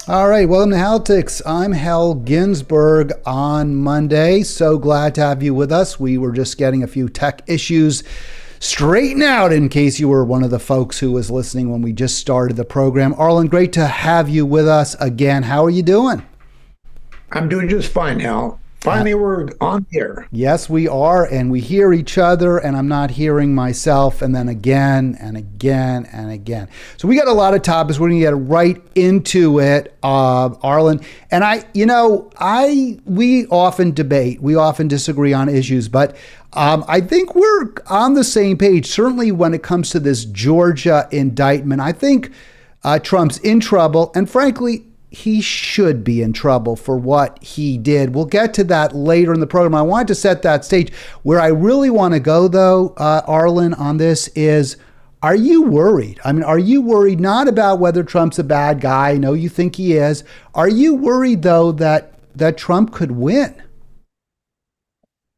All right, welcome to Halitics. I'm Hal Ginsberg on Monday. So glad to have you with us. We were just getting a few tech issues straightened out in case you were one of the folks who was listening when we just started the program. Arlen, great to have you with us again. How are you doing? I'm doing just fine, Hal. Finally, we're on here. Yes, we are, and we hear each other, and I'm not hearing myself, and then again and again and again. So we got a lot of topics. We're going to get right into it, Arlen. And we often debate, we often disagree on issues, but I think we're on the same page. Certainly when it comes to this Georgia indictment, I think Trump's in trouble, and frankly, he should be in trouble for what he did. We'll get to that later in the program. I wanted to set that stage. Where I really want to go, though, Arlen, on this is, are you worried? I mean, are you worried not about whether Trump's a bad guy? I know you think he is. Are you worried, though, that Trump could win?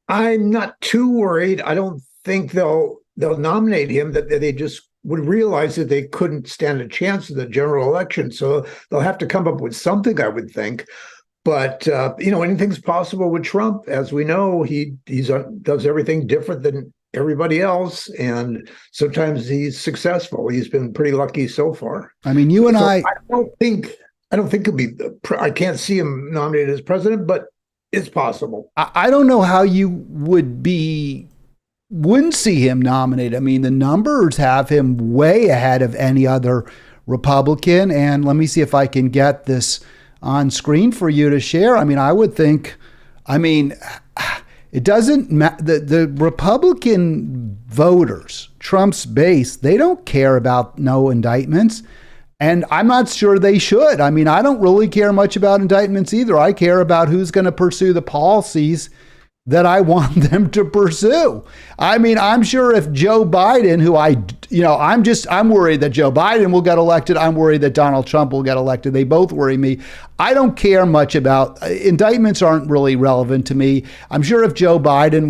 I'm not too worried. I don't think they'll nominate him, that they just would realize that they couldn't stand a chance in the general election. So they'll have to come up with something, I would think. But, anything's possible with Trump. As we know, he does everything different than everybody else. And sometimes he's successful. He's been pretty lucky so far. I mean, I don't think he'll be, I can't see him nominated as president, but it's possible. I don't know how you wouldn't see him nominated. I mean, the numbers have him way ahead of any other Republican. And let me see if I can get this on screen for you to share. I mean, I would think, it doesn't matter. The Republican voters, Trump's base, they don't care about no indictments. And I'm not sure they should. I mean, I don't really care much about indictments either. I care about who's going to pursue the policies that I want them to pursue. I mean, I'm sure if Joe Biden, I'm worried that Joe Biden will get elected. I'm worried that Donald Trump will get elected. They both worry me. I don't care much about indictments. Aren't really relevant to me. I'm sure if Joe Biden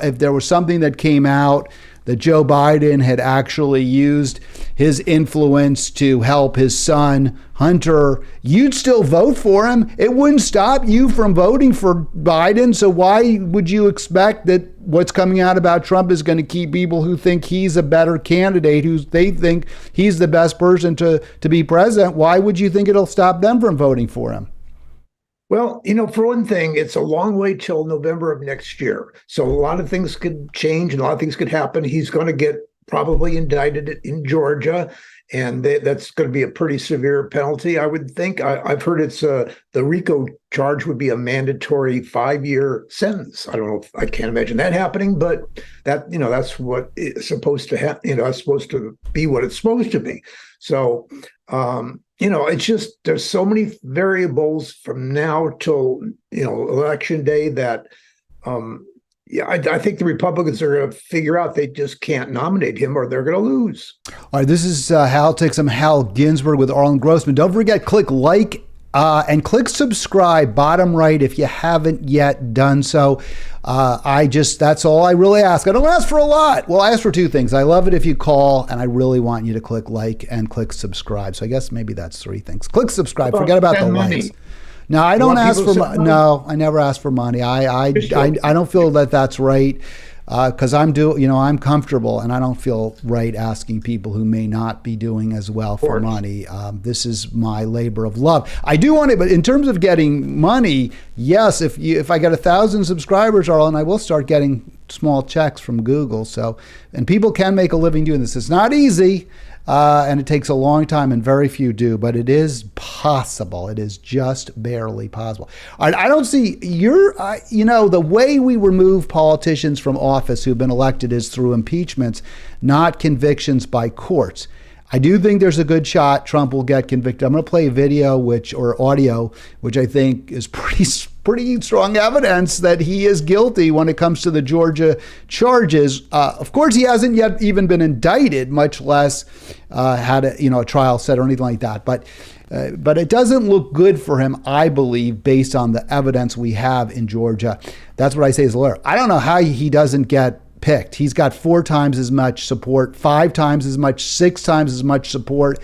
if there was something that came out that Joe Biden had actually used his influence to help his son, Hunter, you'd still vote for him. It wouldn't stop you from voting for Biden. So why would you expect that what's coming out about Trump is going to keep people who think he's a better candidate, who they think he's the best person to be president? Why would you think it'll stop them from voting for him? Well, for one thing, it's a long way till November of next year. So a lot of things could change and a lot of things could happen. He's going to get probably indicted in Georgia, and that's going to be a pretty severe penalty, I would think. I've heard the RICO charge would be a mandatory 5-year sentence. I don't know I can't imagine that happening, but that's what is supposed to happen. That's supposed to be what it's supposed to be. So, it's just, there's so many variables from now till, election day that, I think the Republicans are going to figure out they just can't nominate him or they're going to lose. All right, this is Halitics. I'm Hal Ginsberg with Arlen Grossman. Don't forget, click like and click subscribe, bottom right, if you haven't yet done so. That's all I really ask. I don't ask for a lot. Well, I ask for two things. I love it if you call, and I really want you to click like and click subscribe. So I guess maybe that's three things. Click subscribe. Forget about the likes. No, I don't ask for money. No, I never ask for money. I don't feel that that's right, because I'm comfortable, and I don't feel right asking people who may not be doing as well for money. This is my labor of love. I do want it, but in terms of getting money, yes, if I get 1,000 subscribers, Arlen, I will start getting small checks from Google. So, and people can make a living doing this. It's not easy. And it takes a long time, and very few do, but it is possible. It is just barely possible. All right, I don't see the way we remove politicians from office who've been elected is through impeachments, not convictions by courts. I do think there's a good shot Trump will get convicted. I'm going to play a video or audio, which I think is pretty strong evidence that he is guilty when it comes to the Georgia charges. Of course, he hasn't yet even been indicted, much less had a trial set or anything like that. But it doesn't look good for him, I believe, based on the evidence we have in Georgia. That's what I say as a lawyer. I don't know how he doesn't get picked. He's got 4 times as much support, 5 times as much, 6 times as much support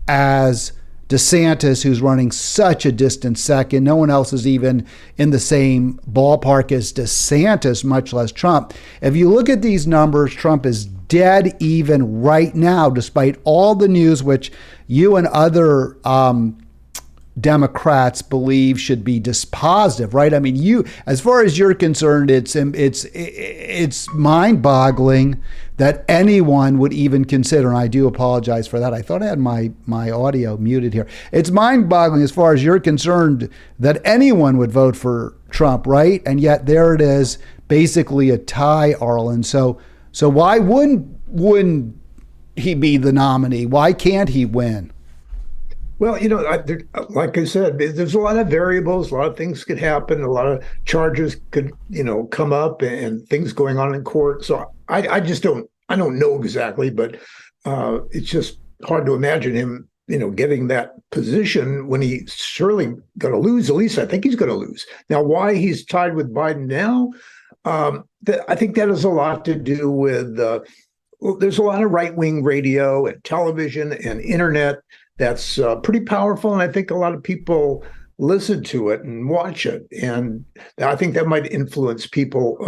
as DeSantis, who's running such a distant second. No one else is even in the same ballpark as DeSantis, much less Trump. If you look at these numbers, Trump is dead even right now, despite all the news, which you and other Democrats believe should be dispositive, right? I mean, as far as you're concerned, it's mind-boggling that anyone would even consider, and I do apologize for that. I thought I had my audio muted here. It's mind-boggling as far as you're concerned that anyone would vote for Trump, right? And yet there it is, basically a tie, Arlen. So why wouldn't he be the nominee? Why can't he win? Well, like I said, there's a lot of variables, a lot of things could happen, a lot of charges could, come up and things going on in court. So I don't know exactly, but it's just hard to imagine him, getting that position when he's surely going to lose. At least I think he's going to lose. Now, why he's tied with Biden now, I think that has a lot to do with, there's a lot of right-wing radio and television and internet that's pretty powerful. And I think a lot of people listen to it and watch it. And I think that might influence people,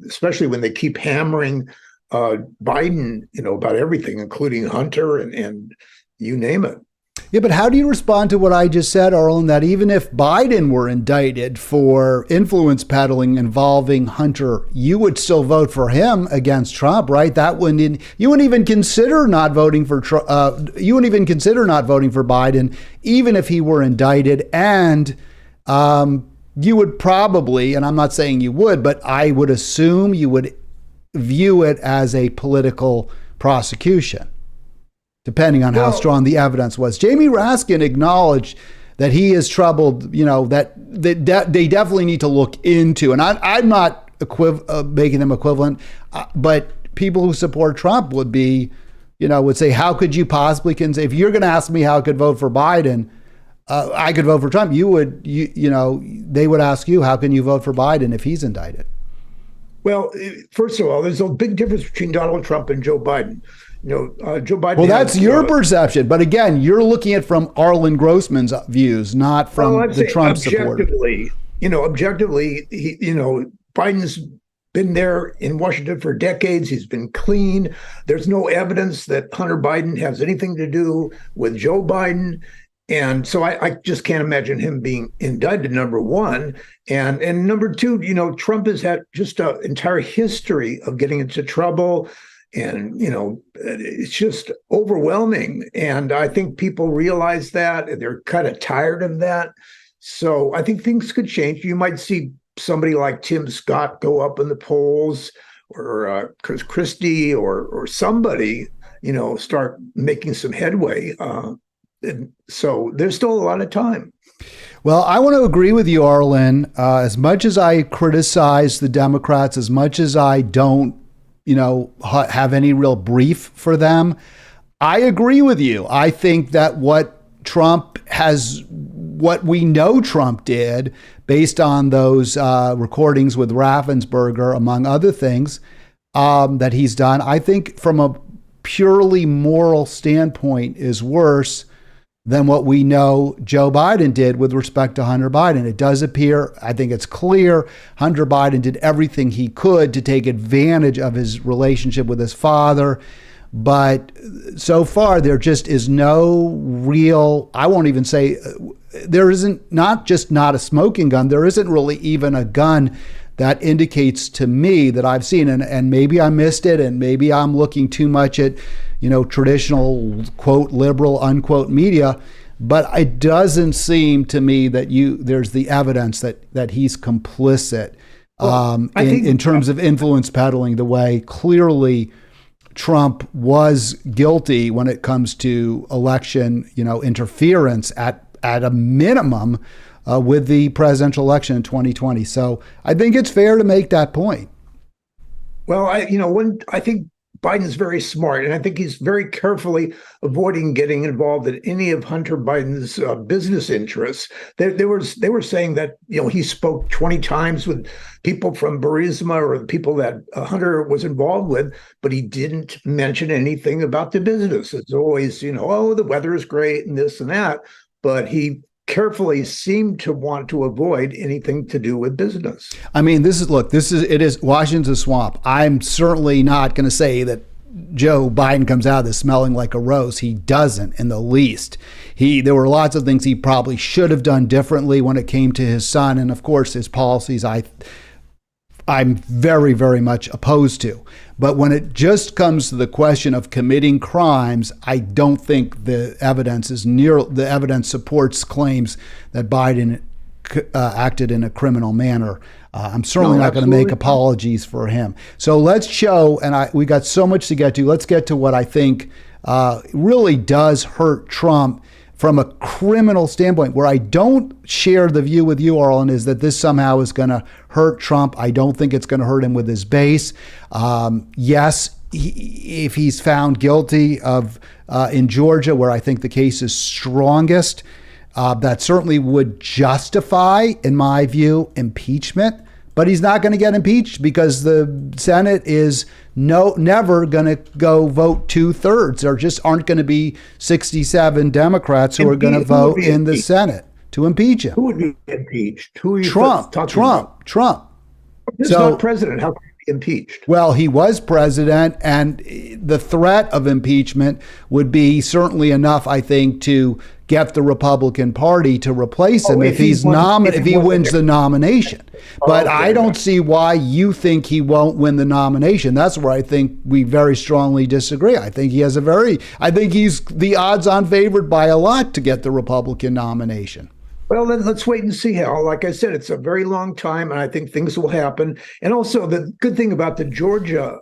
especially when they keep hammering Biden, about everything, including Hunter and you name it. Yeah, but how do you respond to what I just said, Arlen, that even if Biden were indicted for influence peddling involving Hunter, you would still vote for him against Trump, right? You wouldn't even consider not voting for you wouldn't even consider not voting for Biden, even if he were indicted. And you would probably, and I'm not saying you would, but I would assume you would view it as a political prosecution, depending on how strong the evidence was. Jamie Raskin acknowledged that he is troubled, that they definitely need to look into, and I'm not making them equivalent, but people who support Trump would say, how could you possibly if you're going to ask me how I could vote for Biden, I could vote for Trump. They would ask you, how can you vote for Biden if he's indicted? Well, first of all, there's a big difference between Donald Trump and Joe Biden. Joe Biden. Well, that's your perception, but again, you're looking at from Arlen Grossman's views, not from the Trump supporters. Objectively, Biden's been there in Washington for decades. He's been clean. There's no evidence that Hunter Biden has anything to do with Joe Biden. And so I just can't imagine him being indicted, number one. And number two, Trump has had just an entire history of getting into trouble. And, it's just overwhelming. And I think people realize that, and they're kind of tired of that. So I think things could change. You might see somebody like Tim Scott go up in the polls, or Chris Christie, or somebody, start making some headway. And so there's still a lot of time. Well, I want to agree with you, Arlen. As much as I criticize the Democrats, as much as I don't, have any real brief for them, I agree with you. I think that what we know Trump did, based on those recordings with Raffensperger, among other things that he's done, I think from a purely moral standpoint is worse than what we know Joe Biden did with respect to Hunter Biden. It does appear, I think it's clear, Hunter Biden did everything he could to take advantage of his relationship with his father. But so far, there just is no real, I won't even say, there isn't, not just not a smoking gun, there isn't really even a gun that indicates to me that I've seen, and maybe I missed it, and maybe I'm looking too much at, traditional, quote, liberal, unquote, media, but it doesn't seem to me that there's the evidence that he's complicit in terms of influence peddling, the way clearly Trump was guilty when it comes to election, interference at a minimum with the presidential election in 2020. So I think it's fair to make that point. Well, I think Biden's very smart, and I think he's very carefully avoiding getting involved in any of Hunter Biden's business interests. They were saying that he spoke 20 times with people from Burisma or the people that Hunter was involved with, but he didn't mention anything about the business. It's always the weather is great and this and that. but he carefully seemed to want to avoid anything to do with business. I mean, it is Washington's a swamp. I'm certainly not going to say that Joe Biden comes out of this smelling like a rose. He doesn't in the least. There were lots of things he probably should have done differently when it came to his son, and of course his policies I'm very, very much opposed to. But when it just comes to the question of committing crimes, I don't think the evidence supports claims that Biden acted in a criminal manner. I'm certainly not going to make apologies for him. So let's show, and we got so much to get to. Let's get to what I think really does hurt Trump from a criminal standpoint. Where I don't share the view with you, Arlen, is that this somehow is going to hurt Trump. I don't think it's going to hurt him with his base. Yes, if he's found guilty of in Georgia, where I think the case is strongest, that certainly would justify, in my view, impeachment. But he's not going to get impeached because the Senate is never going to go vote 2/3. There just aren't going to be 67 Democrats who are going to vote in the Senate to impeach him. Who would be impeached? Who are you Trump. He's not president. How can he be impeached? Well, he was president, and the threat of impeachment would be certainly enough, I think, to get the Republican Party to replace him if he wins the nomination. But I don't see why you think he won't win the nomination. That's where I think we very strongly disagree. I think he's the odds-on favorite by a lot to get the Republican nomination. Well, then let's wait and see, Hal. Like I said, it's a very long time, and I think things will happen. And also, the good thing about the Georgia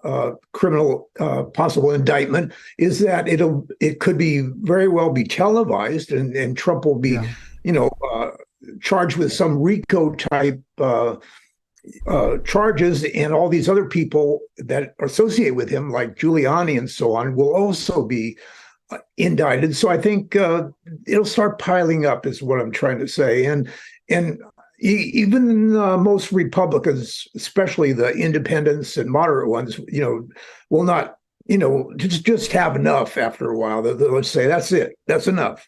criminal possible indictment is that it could be very well be televised, and Trump will be, charged with some RICO type charges, and all these other people that associate with him, like Giuliani and so on, will also be indicted. So I think it'll start piling up, is what I'm trying to say. And even most Republicans, especially the independents and moderate ones, will not, just have enough after a while. They'll say, that's it. That's enough.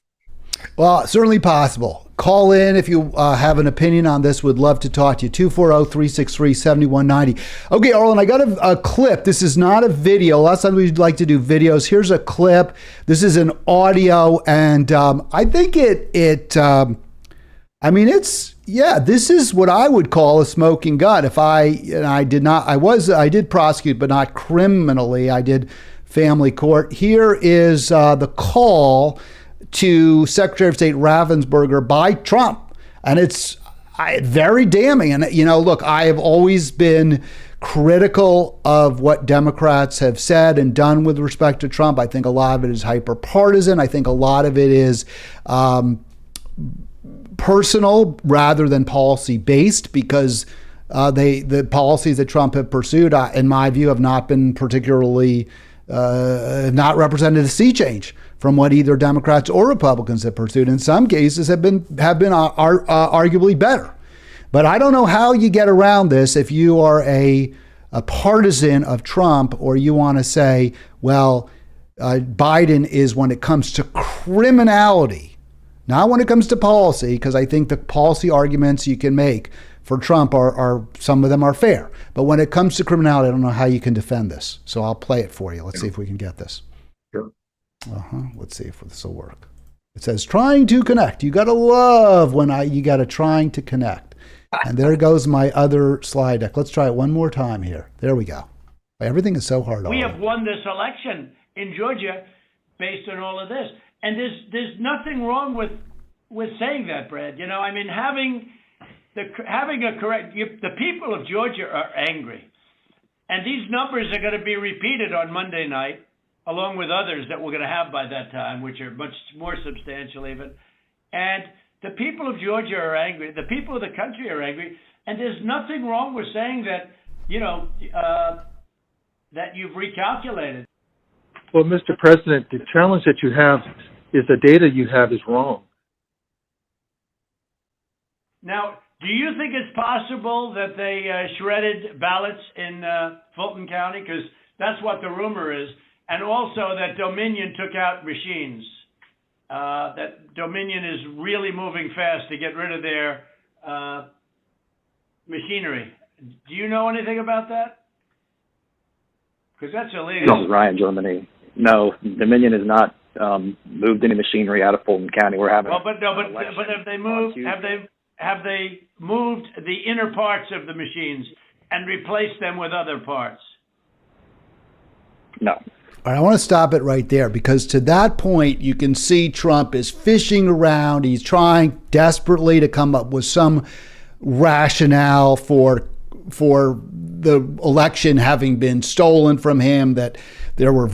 Well, certainly possible. Call in if you have an opinion on this. Would love to talk to you. 240-363-7190. Okay, Arlen, I got a clip. This is not a video. Last time we'd like to do videos. Here's a clip. This is an audio, and I think this is what I would call a smoking gun. I did prosecute, but not criminally. I did family court. Here is the call to Secretary of State Ravensburger by Trump. And it's very damning. And, look, I have always been critical of what Democrats have said and done with respect to Trump. I think a lot of it is hyper-partisan. I think a lot of it is personal rather than policy-based, because the policies that Trump have pursued, in my view, have not been particularly not represented a sea change from what either Democrats or Republicans have pursued. In some cases, have been arguably better. But I don't know how you get around this if you are a partisan of Trump, or you want to say, well, Biden is, when it comes to criminality, not when it comes to policy, because I think the policy arguments you can make for Trump are some of them are fair. But when it comes to criminality, I don't know how you can defend this. So I'll play it for you. Let's see if we can get this. Sure. Let's see if this will work. It says trying to connect. You got to love when you got to trying to connect. And there goes my other slide deck. Let's try it one more time here. There we go. Everything is so hard. We have won this election in Georgia based on all of this. And there's nothing wrong with saying that, Brad. Having a correct, the people of Georgia are angry. And these numbers are going to be repeated on Monday night, along with others that we're going to have by that time, which are much more substantial even. And the people of Georgia are angry. The people of the country are angry. And there's nothing wrong with saying that, that you've recalculated. Well, Mr. President, the challenge that you have is the data you have is wrong. Now, do you think it's possible that they shredded ballots in Fulton County? Because that's what the rumor is. And also that Dominion took out machines. that Dominion is really moving fast to get rid of their machinery. Do you know anything about that? Because that's illegal. This is Ryan, Germany. No, Dominion has not moved any machinery out of Fulton County. We're having. Well, but have they moved? Have they moved the inner parts of the machines and replaced them with other parts? No. All right, I want to stop it right there because to that point, you can see Trump is fishing around. He's trying desperately to come up with some rationale for the election having been stolen from him, that there were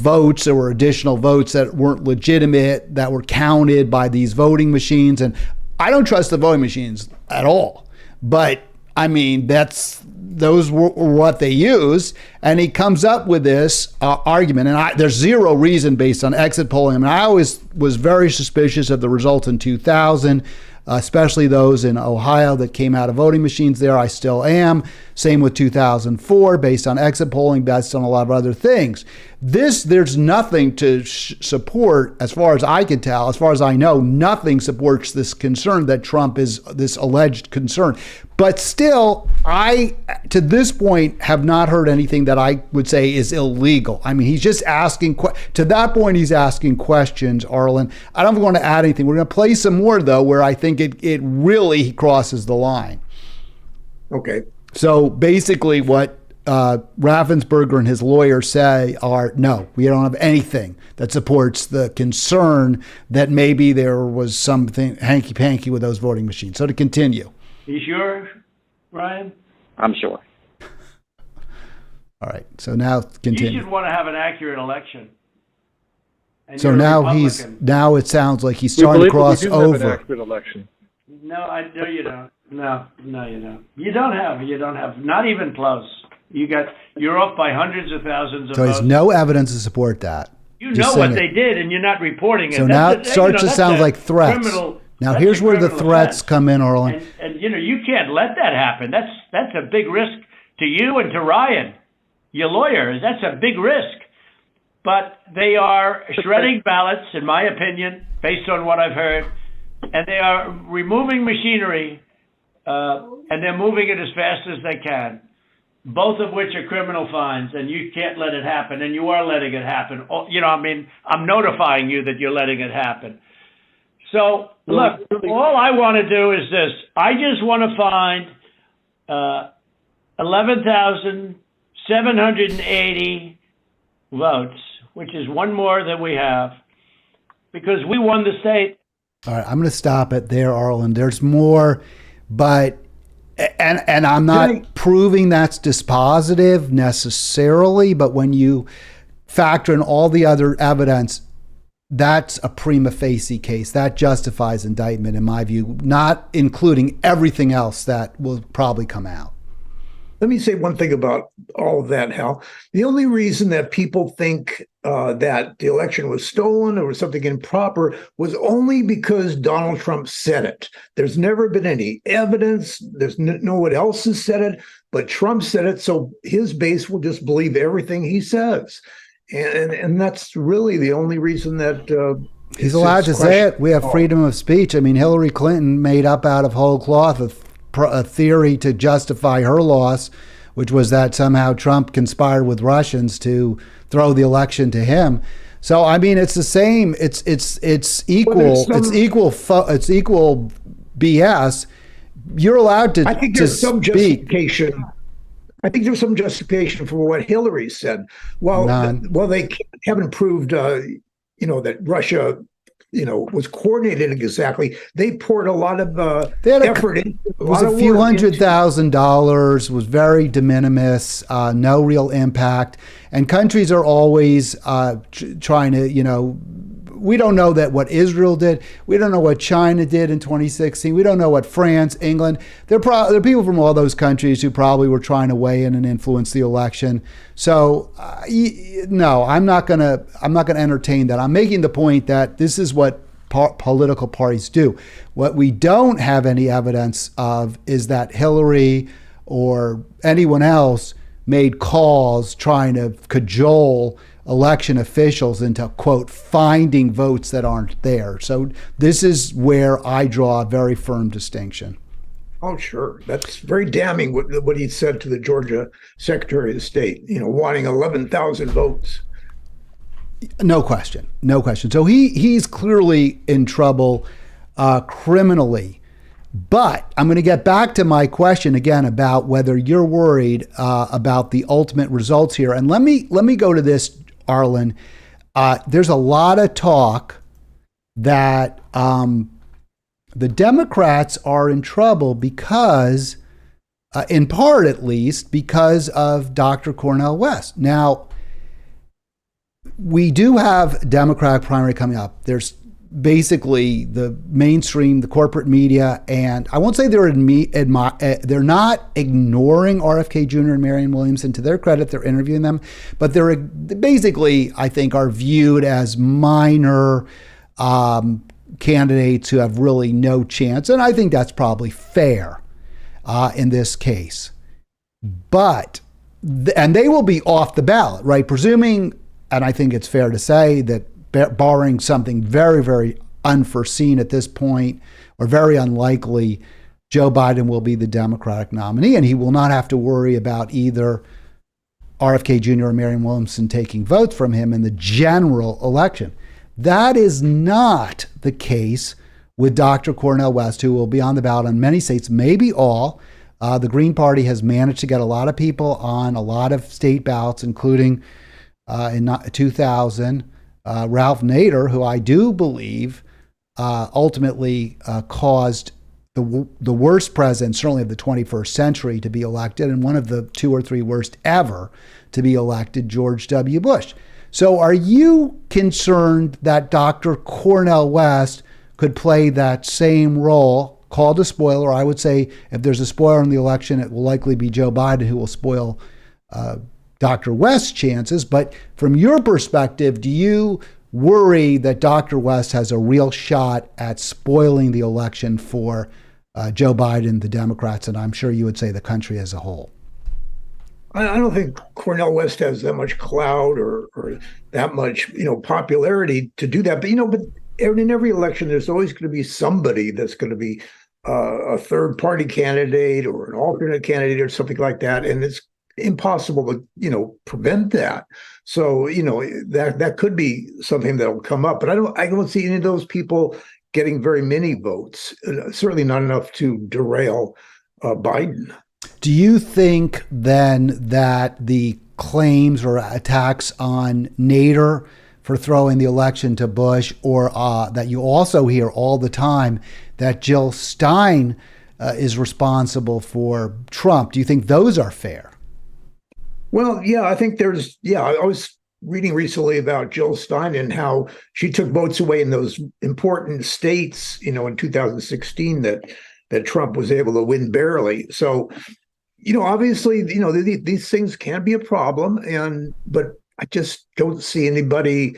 additional votes that weren't legitimate, that were counted by these voting machines. And I don't trust the voting machines at all. But I mean, those were what they use, and he comes up with this argument, and there's zero reason based on exit polling. I mean, I always was very suspicious of the results in 2000, especially those in Ohio that came out of voting machines there. I still am. Same with 2004, based on exit polling, based on a lot of other things. There's nothing to support, as far as I can tell, as far as I know, nothing supports this concern that Trump is this alleged concern. But still, I, to this point, have not heard anything that I would say is illegal. I mean, he's just asking, to that point, he's asking questions, Arlen. I don't want to add anything. We're going to play some more, though, where I think it really crosses the line. Okay. So basically what Raffensperger and his lawyer say are, no, we don't have anything that supports the concern that maybe there was something hanky-panky with those voting machines. So to continue. You sure, Ryan? I'm sure. All right. So now continue. You should want to have an accurate election. And so you're a now Republican. now it sounds like he's starting to cross we do have an over. accurate election. No, you don't. No, you don't. You don't have. Not even close. You're off by hundreds of thousands of So votes. there's no evidence to support that. You Just know what saying they did, and you're not reporting it. So now it starts to sound like threats. Now here's where the threats come in, Arlen. And you can't let that happen. That's a big risk to you and to Ryan, your lawyer. That's a big risk. But they are shredding ballots, in my opinion, based on what I've heard, and they are removing machinery, and they're moving it as fast as they can, both of which are criminal fines, and you can't let it happen, and you are letting it happen. I'm notifying you that you're letting it happen. So, look, all I want to do is this. I just want to find 11,780 votes, which is one more than we have, because we won the state. All right, I'm going to stop it there, Arlen. There's more, but and I'm not proving that's dispositive necessarily, but when you factor in all the other evidence, that's a prima facie case. That justifies indictment, in my view, not including everything else that will probably come out. Let me say one thing about all of that, Hal. The only reason that people think that the election was stolen or was something improper was only because Donald Trump said it. There's never been any evidence. There's no one else has said it, but Trump said it, so his base will just believe everything he says. And that's really the only reason that he's allowed to say it. We have freedom of speech. I mean, Hillary Clinton made up out of whole cloth a theory to justify her loss, which was that somehow Trump conspired with Russians to throw the election to him. So I mean, it's the same. It's equal. Well, it's equal BS. You're allowed to. I think there's some justification. I think there's some justification for what Hillary said. Well, they haven't proved, that Russia, was coordinated exactly. They poured a lot of effort in. It was a few $100,000, was very de minimis, no real impact. And countries are always trying to, we don't know that what Israel did. We don't know what China did in 2016. We don't know what France, England. There are people from all those countries who probably were trying to weigh in and influence the election. So no, I'm not gonna entertain that. I'm making the point that this is what political parties do. What we don't have any evidence of is that Hillary or anyone else made calls trying to cajole election officials into, quote, finding votes that aren't there. So this is where I draw a very firm distinction. Oh, sure. That's very damning what he said to the Georgia Secretary of State, wanting 11,000 votes. No question. No question. So he's clearly in trouble criminally. But I'm going to get back to my question again about whether you're worried about the ultimate results here. And let me go to this, Arlen. There's a lot of talk that the Democrats are in trouble because, in part at least, because of Dr. Cornel West. Now, we do have Democratic primary coming up. There's basically the mainstream, the corporate media, and I won't say they're not ignoring RFK Jr. and Marianne Williamson. To their credit, they're interviewing them, but they're basically, I think, are viewed as minor candidates who have really no chance, and I think that's probably fair in this case. But and they will be off the ballot, right? Presuming, and I think it's fair to say that barring something very, very unforeseen at this point, or very unlikely, Joe Biden will be the Democratic nominee, and he will not have to worry about either RFK Jr. or Marianne Williamson taking votes from him in the general election. That is not the case with Dr. Cornel West, who will be on the ballot in many states, maybe all. The Green Party has managed to get a lot of people on a lot of state ballots, including in 2000, Ralph Nader, who I do believe ultimately caused the worst president, certainly of the 21st century, to be elected, and one of the 2 or 3 worst ever to be elected, George W. Bush. So are you concerned that Dr. Cornel West could play that same role, called a spoiler? I would say if there's a spoiler in the election, it will likely be Joe Biden who will spoil Dr. West's chances. But from your perspective, do you worry that Dr. West has a real shot at spoiling the election for Joe Biden, the Democrats, and I'm sure you would say the country as a whole? I don't think Cornel West has that much clout or that much, popularity to do that. But in every election, there's always going to be somebody that's going to be a third party candidate or an alternate candidate or something like that. And it's impossible to, prevent that. So, that could be something that'll come up. But I don't see any of those people getting very many votes, certainly not enough to derail Biden. Do you think then that the claims or attacks on Nader for throwing the election to Bush, or that you also hear all the time that Jill Stein is responsible for Trump, do you think those are fair? Well, yeah, I think I was reading recently about Jill Stein and how she took votes away in those important states, in 2016 that Trump was able to win barely. So, obviously, these things can be a problem, but I just don't see anybody,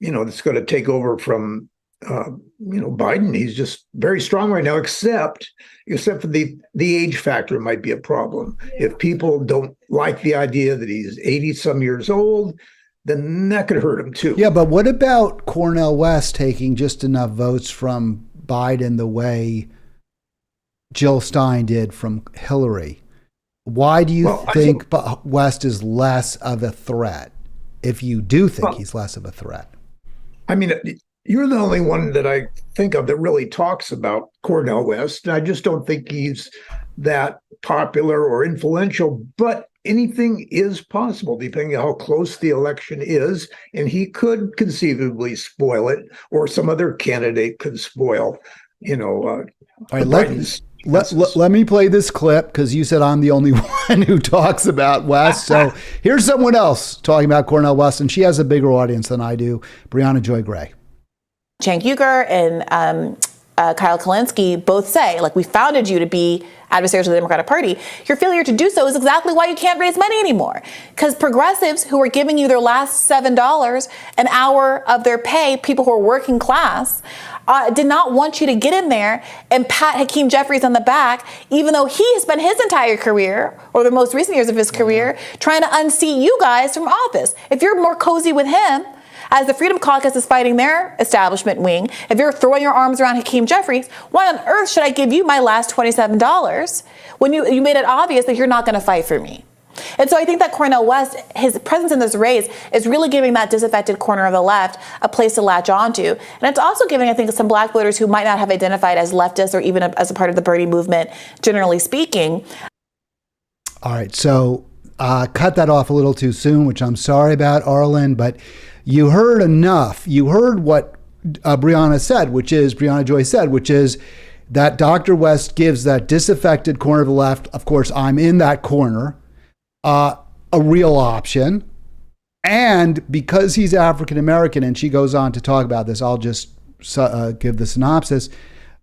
that's going to take over from, Biden. He's just very strong right now, except for the age factor might be a problem. If people don't like the idea that he's 80 some years old, then that could hurt him too. Yeah, but what about Cornel West taking just enough votes from Biden the way Jill Stein did from Hillary? Why do you think West is less of a threat, if you do think he's less of a threat? I mean, you're the only one that I think of that really talks about Cornel West. And I just don't think he's that popular or influential, but anything is possible depending on how close the election is. And he could conceivably spoil it, or some other candidate could spoil, All right, let me play this clip, because you said I'm the only one who talks about West. So here's someone else talking about Cornel West, and she has a bigger audience than I do, Brianna Joy Gray. Cenk Uygur and Kyle Kalinske both say, like, we founded you to be adversaries of the Democratic Party. Your failure to do so is exactly why you can't raise money anymore. Because progressives who are giving you their last $7 an hour of their pay, people who are working class, did not want you to get in there and pat Hakeem Jeffries on the back, even though he has spent his entire career, or the most recent years of his career, trying to unseat you guys from office. If you're more cozy with him, as the Freedom Caucus is fighting their establishment wing, if you're throwing your arms around Hakeem Jeffries, why on earth should I give you my last $27 when you made it obvious that you're not going to fight for me? And so I think that Cornel West, his presence in this race is really giving that disaffected corner of the left a place to latch onto. And it's also giving, I think, some black voters who might not have identified as leftists or even as a part of the Bernie movement, generally speaking. All right, so cut that off a little too soon, which I'm sorry about, Arlen, but you heard enough. You heard what Breonna Joy said, which is that Dr. West gives that disaffected corner of the left, of course, I'm in that corner, a real option. And because he's African American, and she goes on to talk about this, I'll just give the synopsis.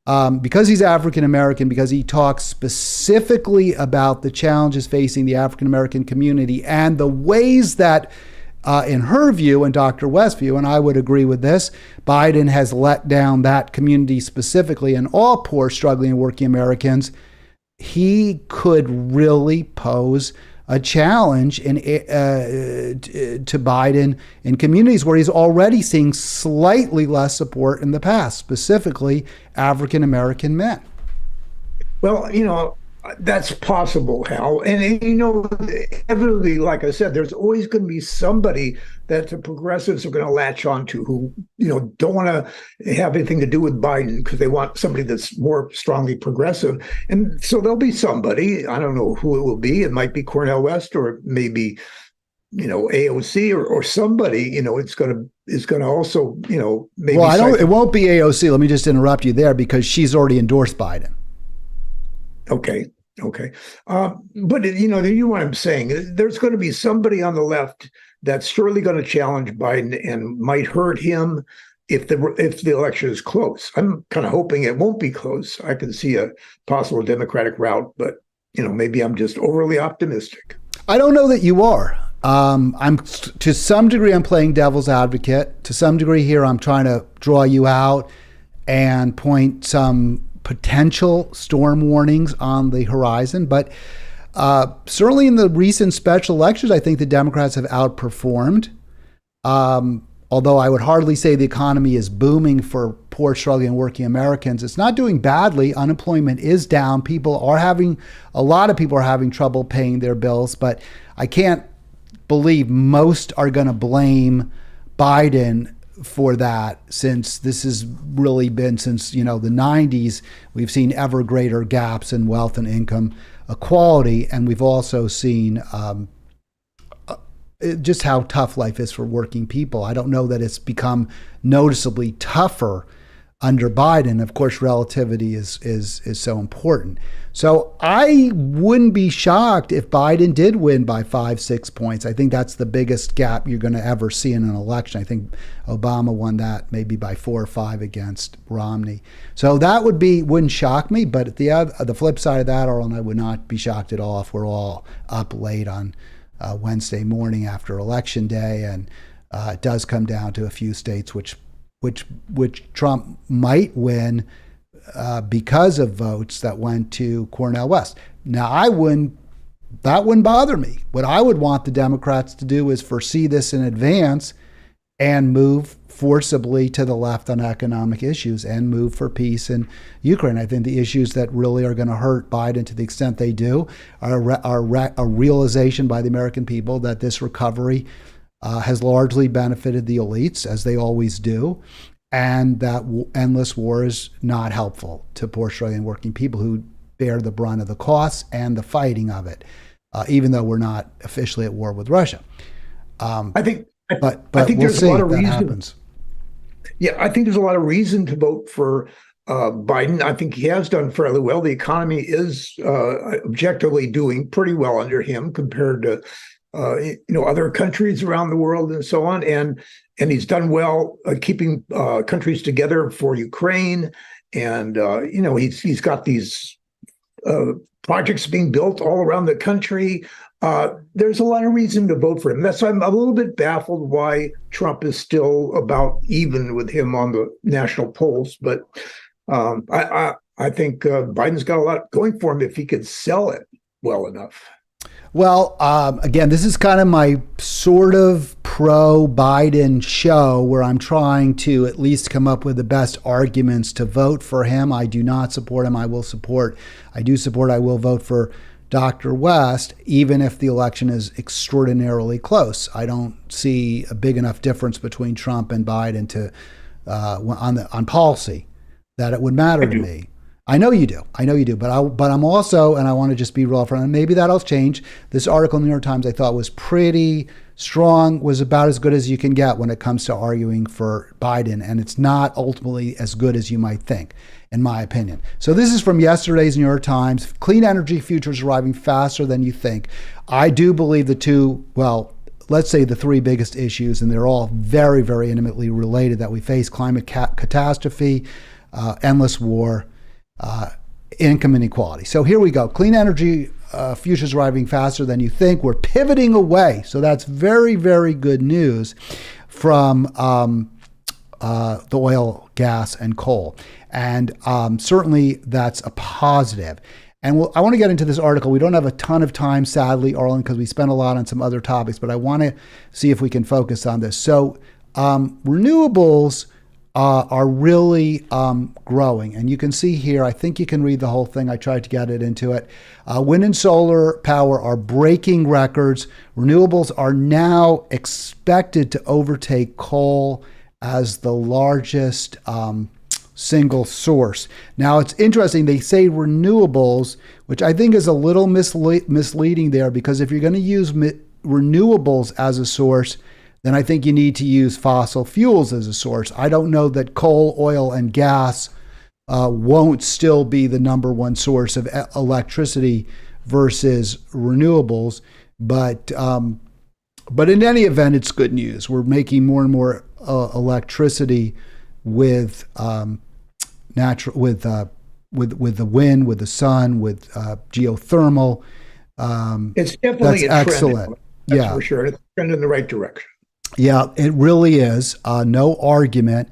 Because he's African American, because he talks specifically about the challenges facing the African American community and the ways that, in her view and Dr. West's view, and I would agree with this, Biden has let down that community specifically and all poor, struggling, and working Americans. He could really pose a challenge to Biden in communities where he's already seeing slightly less support in the past, specifically African American men. Well, that's possible, Hal. And inevitably, like I said, there's always going to be somebody that the progressives are going to latch onto who, don't want to have anything to do with Biden because they want somebody that's more strongly progressive. And so there'll be somebody, I don't know who it will be. It might be Cornel West, or maybe, AOC or somebody, it's going to also, maybe. Well, it won't be AOC. Let me just interrupt you there because she's already endorsed Biden. Okay. But you know what I'm saying. There's going to be somebody on the left that's surely going to challenge Biden and might hurt him if the election is close. I'm kind of hoping it won't be close. I can see a possible Democratic route, but maybe I'm just overly optimistic. I don't know that you are. I'm to some degree I'm playing devil's advocate. To some degree here I'm trying to draw you out and point some potential storm warnings on the horizon. But certainly in the recent special elections, I think the Democrats have outperformed. Although I would hardly say the economy is booming for poor, struggling, and working Americans. It's not doing badly. Unemployment is down. A lot of people are having trouble paying their bills, but I can't believe most are going to blame Biden for that, since this has really been since the 90s. We've seen ever greater gaps in wealth and income equality, and we've also seen just how tough life is for working people. I don't know that it's become noticeably tougher under Biden. Of course, relativity is so important. So I wouldn't be shocked if Biden did win by 5-6 points. I think that's the biggest gap you're going to ever see in an election. I think Obama won that maybe by 4 or 5 against Romney. So that wouldn't shock me. But the flip side of that, Arlen, I would not be shocked at all if we're all up late on Wednesday morning after Election Day, and it does come down to a few states which Trump might win because of votes that went to Cornel West. Now, that wouldn't bother me. What I would want the Democrats to do is foresee this in advance and move forcibly to the left on economic issues and move for peace in Ukraine. I think the issues that really are going to hurt Biden, to the extent they do, are a realization by the American people that this recovery has largely benefited the elites, as they always do, and that endless war is not helpful to poor, struggling, working people who bear the brunt of the costs and the fighting of it, even though we're not officially at war with Russia. I think we'll there's see a lot of if that reason. happens. Yeah, I think there's a lot of reason to vote for Biden. I think he has done fairly well. The economy is objectively doing pretty well under him compared to other countries around the world and so on. And he's done well keeping countries together for Ukraine. and he's got these projects being built all around the country. There's a lot of reason to vote for him. That's why I'm a little bit baffled why Trump is still about even with him on the national polls. But I think Biden's got a lot going for him if he could sell it well enough. Well, again, this is kind of my sort of pro-Biden show where I'm trying to at least come up with the best arguments to vote for him. I do not support him. I will vote for Dr. West, even if the election is extraordinarily close. I don't see a big enough difference between Trump and Biden to on policy that it would matter to me. I know you do, but I'm also, and I want to just be real upfront, and maybe that'll change. This article in the New York Times I thought was pretty strong, was about as good as you can get when it comes to arguing for Biden, and it's not ultimately as good as you might think, in my opinion. So this is from yesterday's New York Times. Clean energy futures arriving faster than you think. I do believe let's say the three biggest issues, and they're all very, very intimately related that we face: climate catastrophe, endless war, income inequality. So here we go. Clean energy futures arriving faster than you think. We're pivoting away. So that's very, very good news from the oil, gas, and coal. And certainly that's a positive. And I want to get into this article. We don't have a ton of time, sadly, Arlen, because we spent a lot on some other topics, but I want to see if we can focus on this. So renewables are really growing. And you can see here, I think you can read the whole thing. I tried to get it into it. Wind and solar power are breaking records. Renewables are now expected to overtake coal as the largest single source. Now, it's interesting. They say renewables, which I think is a little misleading there, because if you're going to use renewables as a source, then I think you need to use fossil fuels as a source. I don't know that coal, oil, and gas won't still be the number one source of electricity versus renewables, but in any event, it's good news. We're making more and more electricity with the wind, with the sun, with geothermal. It's definitely a trend. Excellent. That's for sure. It's a trend in the right direction. Yeah, it really is. No argument.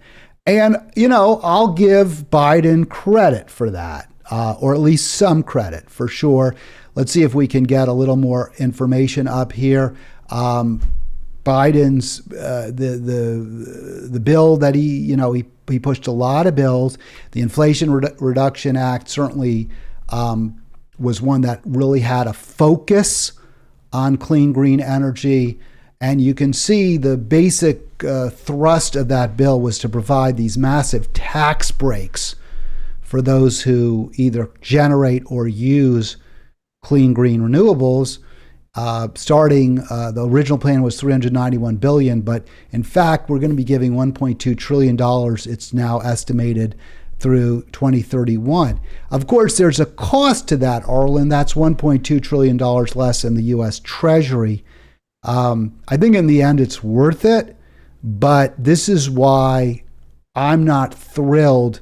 And, I'll give Biden credit for that, or at least some credit for sure. Let's see if we can get a little more information up here. Biden's, the bill that he pushed a lot of bills. The Inflation Reduction Act certainly was one that really had a focus on clean, green energy. And you can see the basic thrust of that bill was to provide these massive tax breaks for those who either generate or use clean, green renewables. Starting, the original plan was $391 billion, but in fact, we're going to be giving $1.2 trillion. It's now estimated through 2031. Of course, there's a cost to that, Arlen. That's $1.2 trillion less in the U.S. Treasury. I think in the end it's worth it, but this is why I'm not thrilled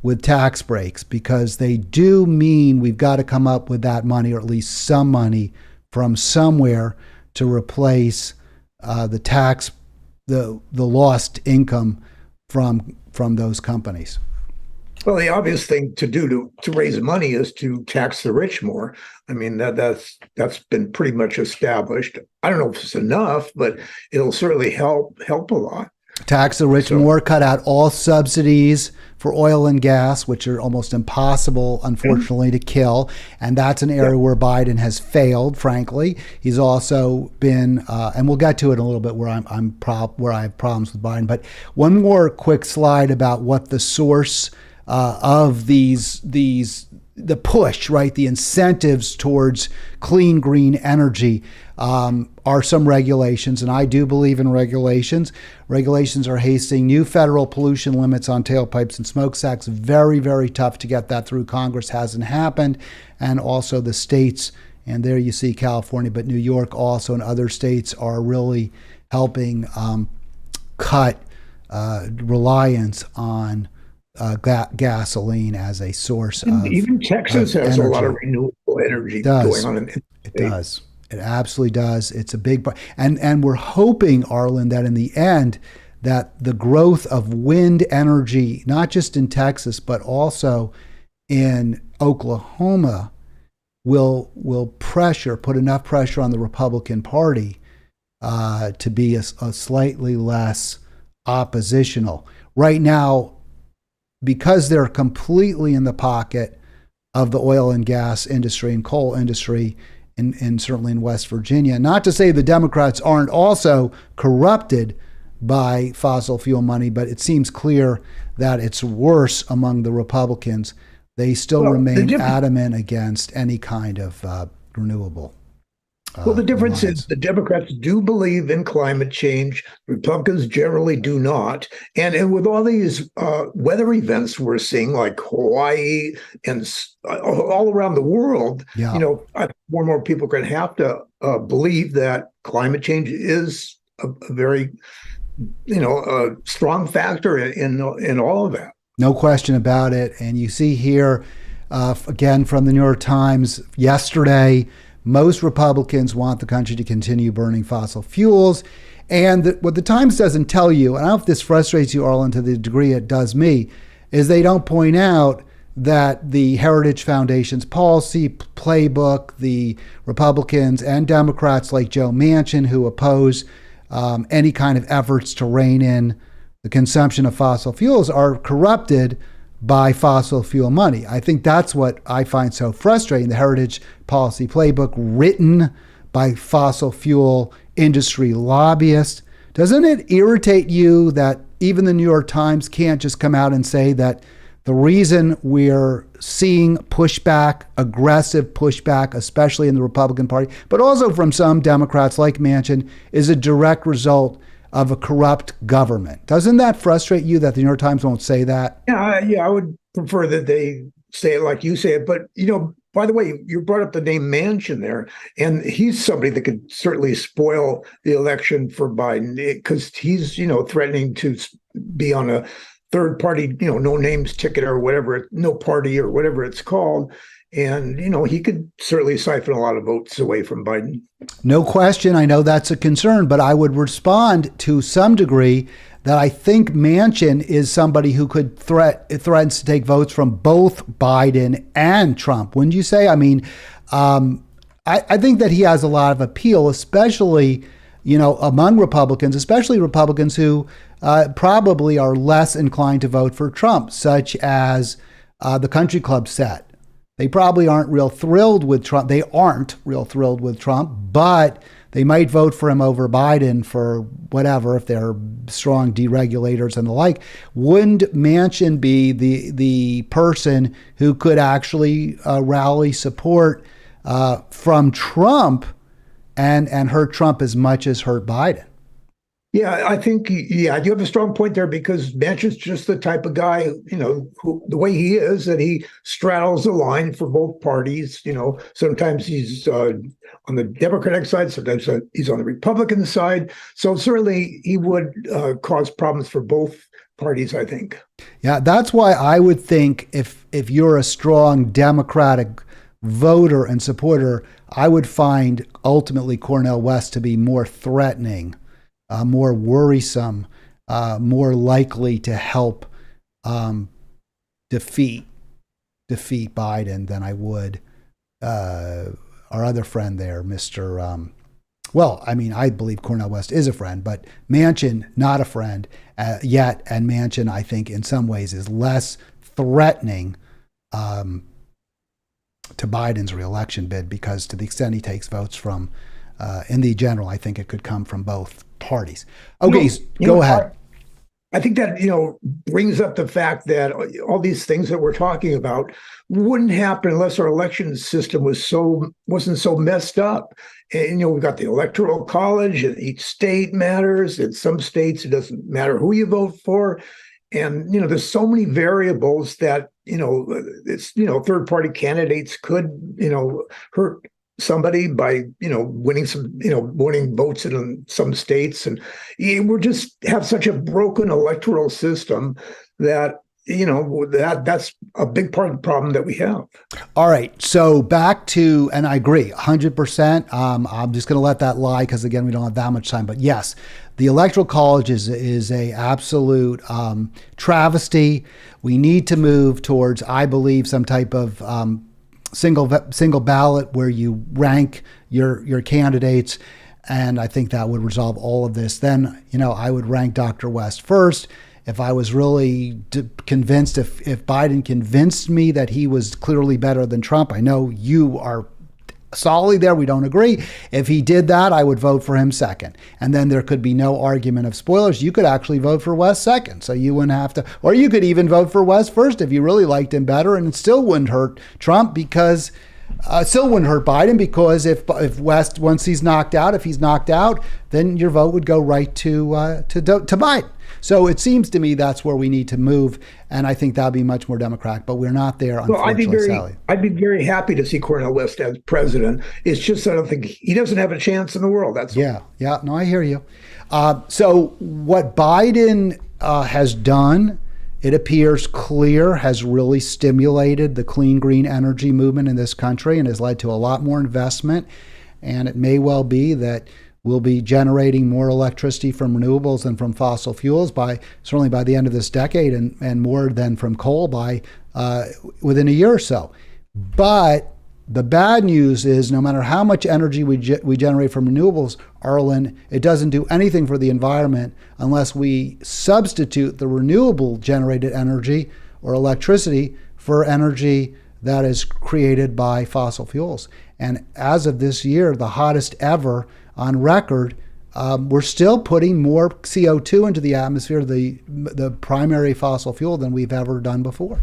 with tax breaks, because they do mean we've got to come up with that money, or at least some money from somewhere, to replace the lost income from those companies. Well, the obvious thing to do to raise money is to tax the rich more. I mean, that's been pretty much established. I don't know if it's enough, but it'll certainly help a lot. Tax the rich more, cut out all subsidies for oil and gas, which are almost impossible, unfortunately, to kill. And that's an area where Biden has failed, frankly. He's also been, and we'll get to it in a little bit, where where I have problems with Biden. But one more quick slide about what the source of the push, right? The incentives towards clean, green energy are some regulations, and I do believe in regulations. Regulations are hastening new federal pollution limits on tailpipes and smokestacks. Very, very tough to get that through Congress. Hasn't happened. And also the states, and there you see California, but New York also and other states are really helping cut reliance on gasoline as a source And even Texas has energy. a lot of renewable energy going on. It does. It absolutely does. It's a big part. And we're hoping, Arlen, that in the end, that the growth of wind energy, not just in Texas, but also in Oklahoma, will put enough pressure on the Republican Party to be a slightly less oppositional. Right now, because they're completely in the pocket of the oil and gas industry and coal industry, and certainly in West Virginia. Not to say the Democrats aren't also corrupted by fossil fuel money, but it seems clear that it's worse among the Republicans. They still remain adamant against any kind of renewable. Well, the difference is the Democrats do believe in climate change. Republicans generally do not. And with all these weather events we're seeing, like Hawaii and all around the world, Yeah. I think more and more people are going to have to believe that climate change is a very, a strong factor in all of that. No question about it. And you see here, again, from the New York Times yesterday, most Republicans want the country to continue burning fossil fuels. And what the Times doesn't tell you, and I don't know if this frustrates you, Arlen, to the degree it does me, is they don't point out that the Heritage Foundation's policy playbook, the Republicans and Democrats like Joe Manchin, who oppose any kind of efforts to rein in the consumption of fossil fuels, are corrupted by fossil fuel money. I think that's what I find so frustrating. The Heritage Policy Playbook, written by fossil fuel industry lobbyists. Doesn't it irritate you that even the New York Times can't just come out and say that the reason we're seeing pushback, aggressive pushback, especially in the Republican Party, but also from some Democrats like Manchin, is a direct result of a corrupt government? Doesn't that frustrate you that the New York Times won't say that? Yeah, I would prefer that they say it like you say it. But, by the way, you brought up the name Manchin there, and he's somebody that could certainly spoil the election for Biden because he's, threatening to be on a third party, no names ticket or whatever, no party or whatever it's called. And, he could certainly siphon a lot of votes away from Biden. No question. I know that's a concern, but I would respond to some degree that I think Manchin is somebody who could threatens to take votes from both Biden and Trump. Wouldn't you say? I mean, I think that he has a lot of appeal, especially, among Republicans, especially Republicans who probably are less inclined to vote for Trump, such as the country club set. They probably aren't real thrilled with Trump. They aren't real thrilled with Trump, but they might vote for him over Biden for whatever, if they're strong deregulators and the like. Wouldn't Manchin be the person who could actually rally support from Trump and hurt Trump as much as hurt Biden? Yeah, I think, you have a strong point there because Manchin's just the type of guy, who the way he is, that he straddles the line for both parties. Sometimes he's on the Democratic side, sometimes he's on the Republican side. So certainly he would cause problems for both parties, I think. Yeah, that's why I would think if you're a strong Democratic voter and supporter, I would find ultimately Cornel West to be more threatening, more worrisome, more likely to help defeat Biden than I would our other friend there, Mr. I believe Cornel West is a friend, but Manchin, not a friend yet. And Manchin, I think, in some ways is less threatening to Biden's reelection bid because to the extent he takes votes from, in the general, I think it could come from both parties. Okay, go ahead. I think that, brings up the fact that all these things that we're talking about wouldn't happen unless our election system wasn't so messed up. And, we've got the Electoral College, and each state matters. In some states, it doesn't matter who you vote for. And, there's so many variables that, third party candidates could, hurt somebody by winning votes in some states, and we're just have such a broken electoral system that that's a big part of the problem that we have. All right. So back to, and I agree 100%. I'm just going to let that lie because, again, we don't have that much time. But yes, the Electoral College is a absolute travesty. We need to move towards, I believe, some type of single ballot where you rank your candidates. And I think that would resolve all of this. Then, I would rank Dr. West first. If I was really convinced, if Biden convinced me that he was clearly better than Trump, I know you are solidly there. We don't agree. If he did that, I would vote for him second. And then there could be no argument of spoilers. You could actually vote for West second. So you wouldn't have to, or you could even vote for West first if you really liked him better, and it still wouldn't hurt Trump because still wouldn't hurt Biden, because if West, once he's knocked out, then your vote would go right to Biden. So it seems to me that's where we need to move, and I think that would be much more democratic. But we're not there, unfortunately, Sally. I'd be very happy to see Cornel West as president. It's just I don't think he doesn't have a chance in the world. That's yeah. No, I hear you. So what Biden has done, it appears clear, has really stimulated the clean green energy movement in this country and has led to a lot more investment. And it may well be that we'll be generating more electricity from renewables than from fossil fuels certainly by the end of this decade, and more than from coal by within a year or so. But the bad news is no matter how much energy we generate from renewables, Arlen, it doesn't do anything for the environment unless we substitute the renewable generated energy or electricity for energy that is created by fossil fuels. And as of this year, the hottest ever on record, we're still putting more CO2 into the atmosphere, the primary fossil fuel, than we've ever done before.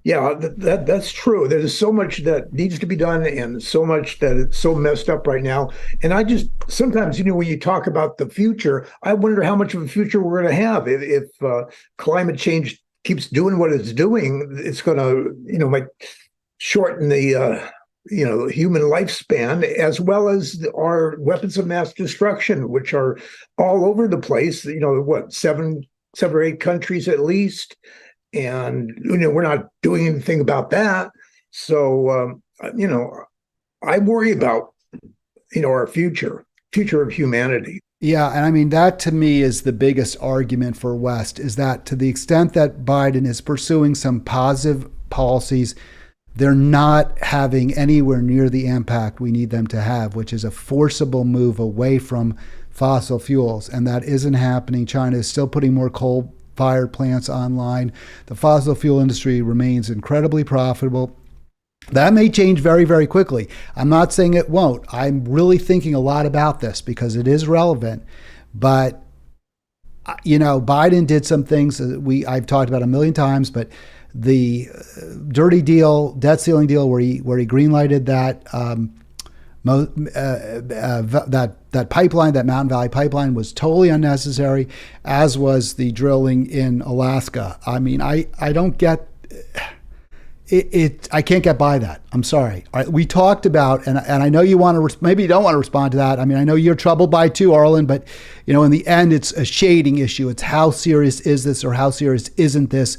Yeah, that's true. There's so much that needs to be done and so much that it's so messed up right now. And I just sometimes, when you talk about the future, I wonder how much of a future we're going to have if climate change keeps doing what it's doing. It's going to, might shorten the human lifespan, as well as our weapons of mass destruction, which are all over the place. 7 or 8 countries at least. And, we're not doing anything about that. So, I worry about, our future of humanity. Yeah. And I mean, that to me is the biggest argument for West, is that to the extent that Biden is pursuing some positive policies, they're not having anywhere near the impact we need them to have, which is a forcible move away from fossil fuels. And that isn't happening. China is still putting more coal-fired plants online. The fossil fuel industry remains incredibly profitable. That may change very, very quickly. I'm not saying it won't. I'm really thinking a lot about this because it is relevant. But, Biden did some things I've talked about a million times, but the dirty deal, debt ceiling deal, where he greenlighted that that pipeline, that Mountain Valley pipeline, was totally unnecessary, as was the drilling in Alaska. I mean, I don't get it. I can't get by that. I'm sorry. We talked about, and I know you want to, maybe you don't want to respond to that. I mean, I know you're troubled by it too, Arlen, but in the end, it's a shading issue. It's how serious is this or how serious isn't this?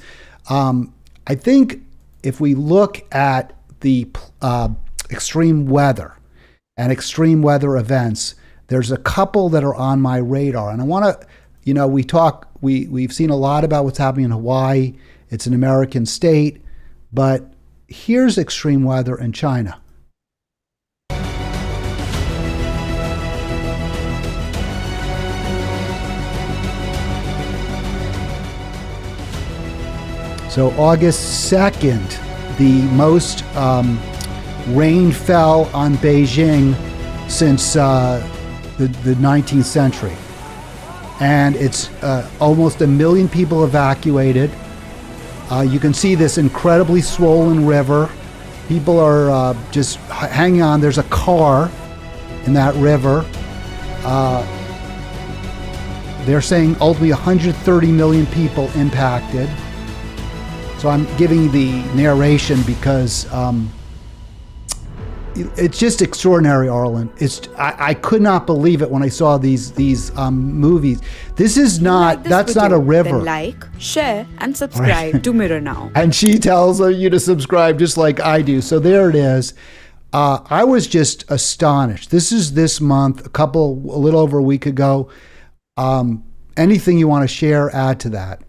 I think if we look at the extreme weather and extreme weather events, there's a couple that are on my radar. And I want to, we've seen a lot about what's happening in Hawaii. It's an American state, but here's extreme weather in China. So August 2nd, the most rain fell on Beijing since the 19th century. And it's almost 1 million people evacuated. You can see this incredibly swollen river. People are just hanging on. There's a car in that river. They're saying ultimately 130 million people impacted. So I'm giving the narration because It's just extraordinary, Arlen. I could not believe it when I saw these movies. This is not, that's not a river. Then like, share, and subscribe to Mirror Now. And she tells you to subscribe just like I do. So there it is. I was just astonished. This is this month, a little over a week ago. Anything you want to share, add to that?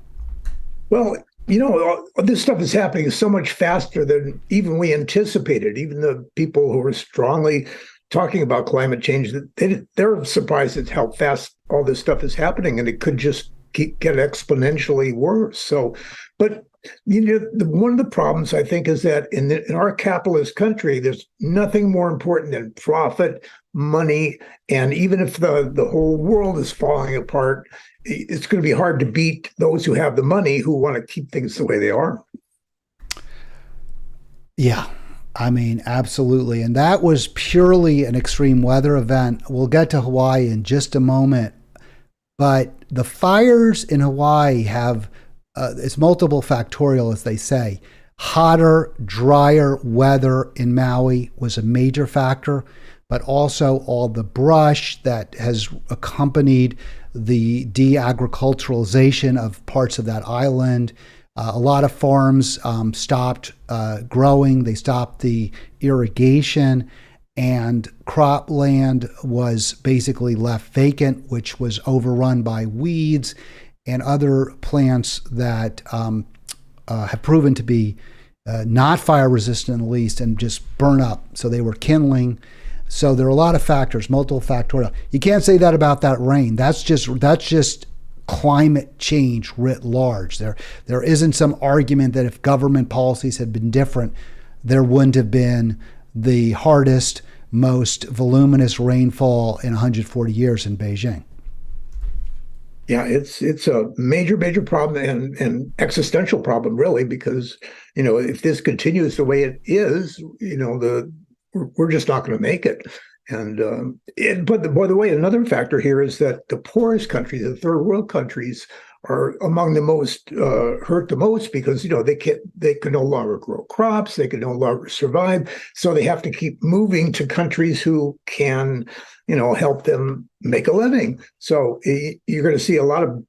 Well, you know, this stuff is happening so much faster than even we anticipated. Even the people who are strongly talking about climate change, they're surprised at how fast all this stuff is happening, and it could just get exponentially worse. So, but you know, one of the problems I think is that in our capitalist country, there's nothing more important than profit, money, and even if the whole world is falling apart, it's going to be hard to beat those who have the money who want to keep things the way they are. Yeah, I mean, absolutely. And that was purely an extreme weather event. We'll get to Hawaii in just a moment. But the fires in Hawaii have, it's multiple factorial, as they say. Hotter, drier weather in Maui was a major factor, but also all the brush that has accompanied the de-agriculturalization of parts of that island. A lot of farms stopped growing. They stopped the irrigation, and cropland was basically left vacant, which was overrun by weeds and other plants that have proven to be not fire resistant, at least, and just burn up. So they were kindling. So there are a lot of factors, multiple factorial. You can't say that about that rain. That's just climate change writ large. There isn't some argument that if government policies had been different, there wouldn't have been the hardest, most voluminous rainfall in 140 years in Beijing. Yeah, it's a major problem and existential problem, really, because, you know, if this continues the way it is, you know, we're just not going to make it. But by the way, another factor here is that the poorest countries, the third world countries, are among the most hurt the most because, you know, they can no longer grow crops, they can no longer survive, so they have to keep moving to countries who can, you know, help them make a living. So you're going to see a lot of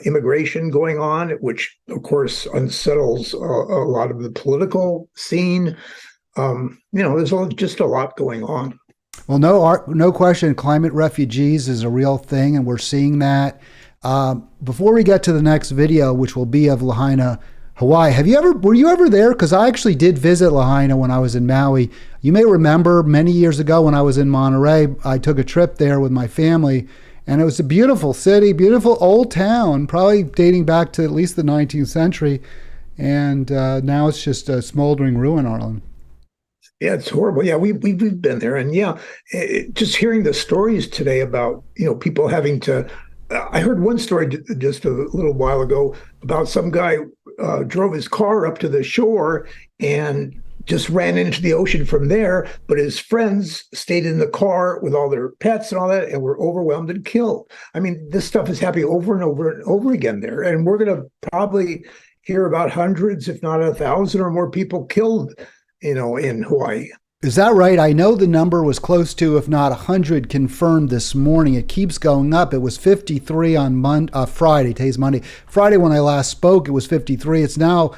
immigration going on, which of course unsettles a lot of the political scene. You know, there's just a lot going on. Well, no question, climate refugees is a real thing, and we're seeing that. Before we get to the next video, which will be of Lahaina, Hawaii, were you ever there? Because I actually did visit Lahaina when I was in Maui. You may remember many years ago when I was in Monterey, I took a trip there with my family, and it was a beautiful city, beautiful old town, probably dating back to at least the 19th century, and now it's just a smoldering ruin, Arlen. Yeah, it's horrible. Yeah, we've been there, and yeah, just hearing the stories today about, you know, people having to. I heard one story just a little while ago about some guy drove his car up to the shore and just ran into the ocean from there, but his friends stayed in the car with all their pets and all that, and were overwhelmed and killed. I mean, this stuff is happening over and over and over again there, and we're going to probably hear about hundreds, if not 1,000 or more people killed, you know, in Hawaii. Is that right? I know the number was close to, if not 100, confirmed this morning. It keeps going up. It was 53 on Friday. Today's Monday. Friday, when I last spoke, it was 53. It's now,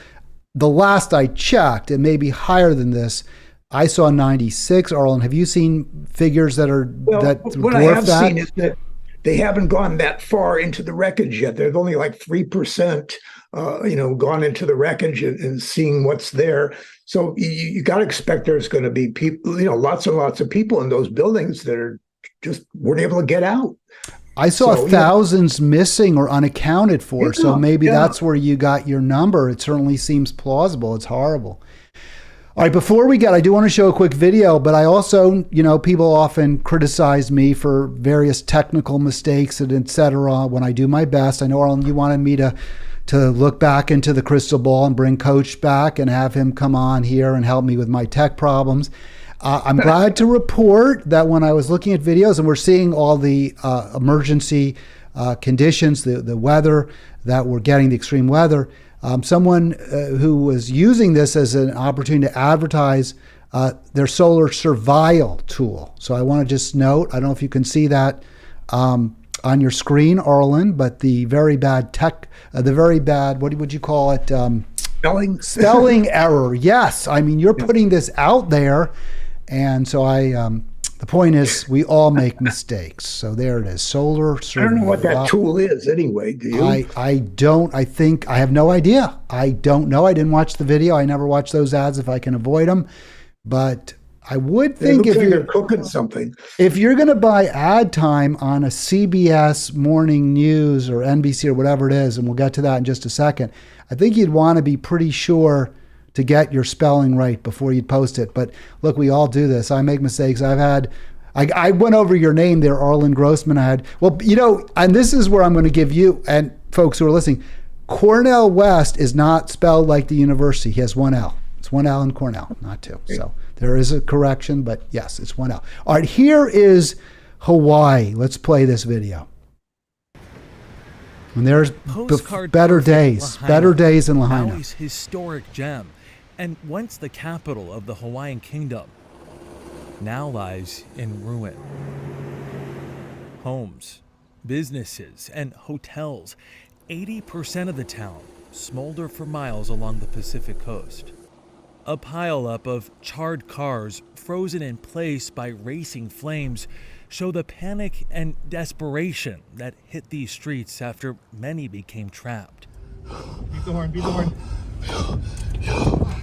the last I checked, it may be higher than this. I saw 96. Arlen, have you seen figures that are that what I have seen is that they haven't gone that far into the wreckage yet. There's only like 3%, you know, gone into the wreckage and seeing what's there. So you got to expect there's going to be people, you know, lots and lots of people in those buildings that are just weren't able to get out. I saw thousands missing or unaccounted for. Yeah, so maybe that's where you got your number. It certainly seems plausible. It's horrible. All right, before we get, I do want to show a quick video, but I also, you know, people often criticize me for various technical mistakes and et cetera when I do my best. I know, Arlen, you wanted me to look back into the crystal ball and bring Coach back and have him come on here and help me with my tech problems. I'm glad to report that when I was looking at videos and we're seeing all the emergency conditions, the weather that we're getting, the extreme weather, someone who was using this as an opportunity to advertise their solar survival tool. So I want to just note, I don't know if you can see that on your screen, Arlen, but the very bad what would you call it? Spelling error. Yes. I mean, you're putting this out there. And so the point is we all make mistakes. So there it is. Solar survival. I don't know what that tool is anyway. Do you? I don't. I think I have no idea. I don't know. I didn't watch the video. I never watch those ads if I can avoid them. But I would think if you're cooking something, if you're going to buy ad time on a CBS morning news or NBC or whatever it is, and we'll get to that in just a second, I think you'd want to be pretty sure to get your spelling right before you'd post it. But look, we all do this. I make mistakes. I went over your name there, Arlen Grossman. And this is where I'm going to give you and folks who are listening, Cornel West is not spelled like the university. He has one L. It's one L in Cornell, not two. So there is a correction, but yes, it's one L. All right, here is Hawaii. Let's play this video. And there's better days in Lahaina. Maui's historic gem, and once the capital of the Hawaiian kingdom, now lies in ruin. Homes, businesses, and hotels, 80% of the town smolder for miles along the Pacific coast. A pileup of charred cars frozen in place by racing flames show the panic and desperation that hit these streets after many became trapped. Beat the horn.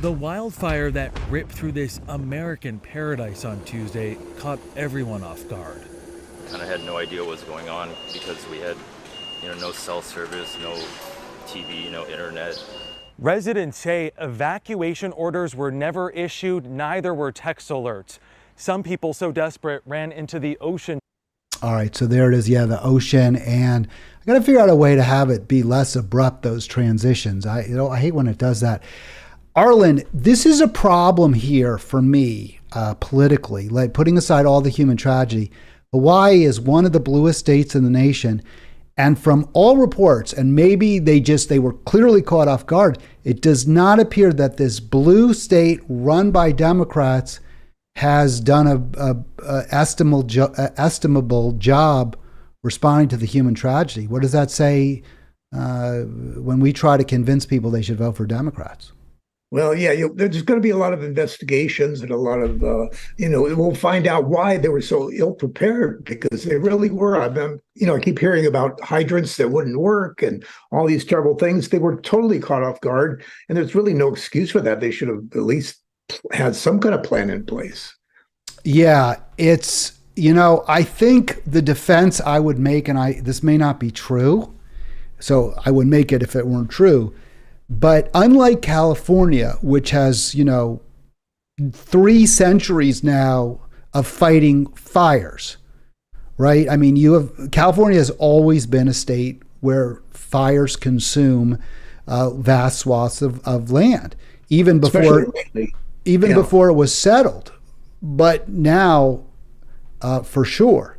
The wildfire that ripped through this American paradise on Tuesday caught everyone off guard. Kind of had no idea what was going on because we had, no cell service, no TV, no internet. Residents say evacuation orders were never issued, neither were text alerts. Some people so desperate ran into the ocean. All right, so there it is. Yeah, the ocean, and I got to figure out a way to have it be less abrupt, those transitions. I hate when it does that. Arlen, this is a problem here for me politically, like putting aside all the human tragedy. Hawaii is one of the bluest states in the nation. And from all reports, and maybe they were clearly caught off guard, it does not appear that this blue state run by Democrats has done a estimable job responding to the human tragedy. What does that say when we try to convince people they should vote for Democrats? Well, yeah, there's going to be a lot of investigations and a lot of, we'll find out why they were so ill prepared, because they really were. I keep hearing about hydrants that wouldn't work and all these terrible things. They were totally caught off guard, and there's really no excuse for that. They should have at least had some kind of plan in place. Yeah, it's, I think the defense I would make, and this may not be true, so I would make it if it weren't true. But unlike California, which has, 3 centuries now of fighting fires, right? I mean, California has always been a state where fires consume vast swaths of land, even before it was settled. But now, for sure.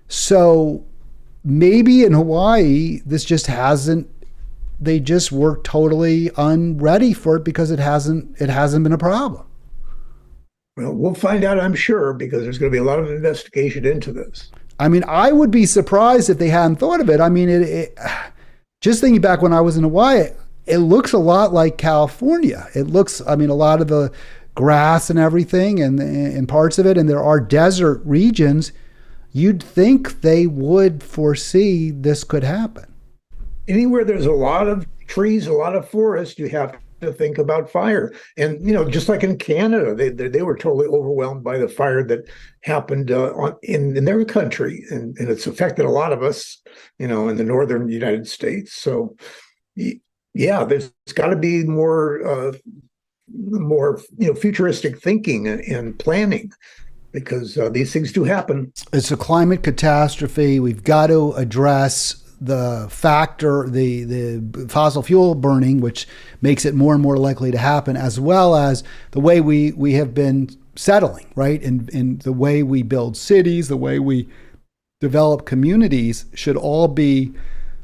So maybe in Hawaii, this just hasn't. They just were totally unready for it because it hasn't been a problem. Well, we'll find out, I'm sure, because there's going to be a lot of investigation into this. I mean, I would be surprised if they hadn't thought of it. I mean, just thinking back when I was in Hawaii, it looks a lot like California. It looks, a lot of the grass and everything and parts of it, and there are desert regions. You'd think they would foresee this could happen. Anywhere there's a lot of trees, a lot of forest, you have to think about fire. And, just like in Canada, they were totally overwhelmed by the fire that happened in their country. And it's affected a lot of us, in the northern United States. So, yeah, there's got to be more futuristic thinking and planning, because these things do happen. It's a climate catastrophe. We've got to address the factor, the fossil fuel burning, which makes it more and more likely to happen, as well as the way we have been settling, right? In the way we build cities, the way we develop communities should all be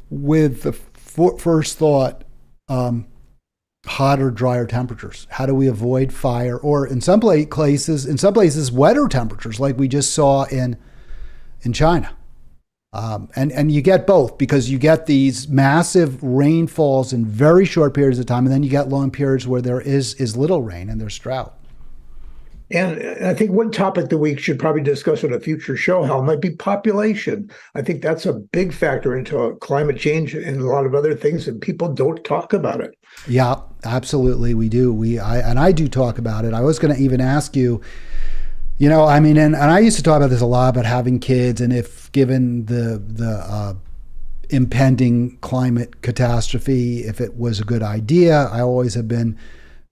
with the first thought, hotter, drier temperatures? How do we avoid fire? Or in some places, wetter temperatures, like we just saw in China. And you get both, because you get these massive rainfalls in very short periods of time, and then you get long periods where there is little rain and there's drought. And I think one topic that we should probably discuss on a future show, Hal, might be population. I think that's a big factor into climate change and a lot of other things, and people don't talk about it. Yeah, absolutely, we do. I do talk about it. I was going to even ask you, I mean, and I used to talk about this a lot, about having kids, and if given the impending climate catastrophe, if it was a good idea. I always have been